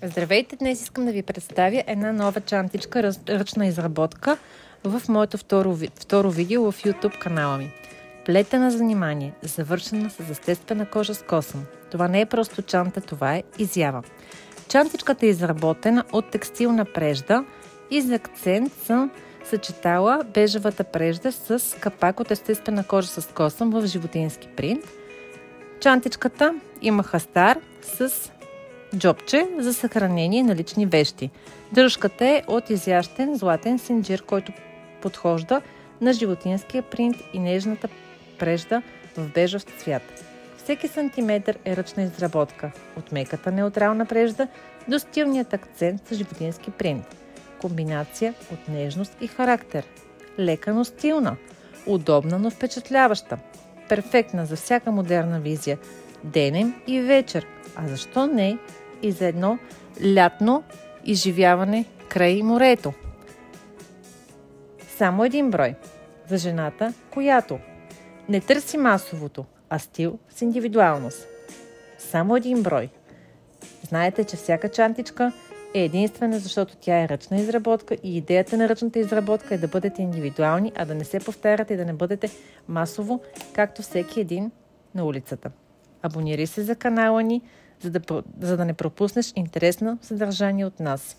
Здравейте! Днес искам да ви представя една нова чантичка, ръчна изработка в моето второ видео в YouTube канала ми. Плетена занимание, завършена с естествена кожа с косъм. Това не е просто чанта, това е изява. Чантичката е изработена от текстилна прежда и за акцент съм съчетала бежевата прежда с капак от естествена кожа с косъм в животински принт. Чантичката има хастар с джобче за съхранение на лични вещи. Дръжката е от изящен златен синджир, който подхожда на животинския принт и нежната прежда в бежев цвят. Всеки сантиметър е ръчна изработка, от меката неутрална прежда до стилният акцент с животински принт. Комбинация от нежност и характер. Лека, но стилна. Удобна, но впечатляваща. Перфектна за всяка модерна визия. Денем и вечер. А защо не и за едно лятно изживяване край морето? Само един брой. За жената, която не търси масовото, а стил с индивидуалност. Само един брой. Знаете, че всяка чантичка е единствена, защото тя е ръчна изработка и идеята на ръчната изработка е да бъдете индивидуални, а да не се повтаряте и да не бъдете масово, както всеки един на улицата. Абонирай се за канала ни, за да не пропуснеш интересно съдържание от нас.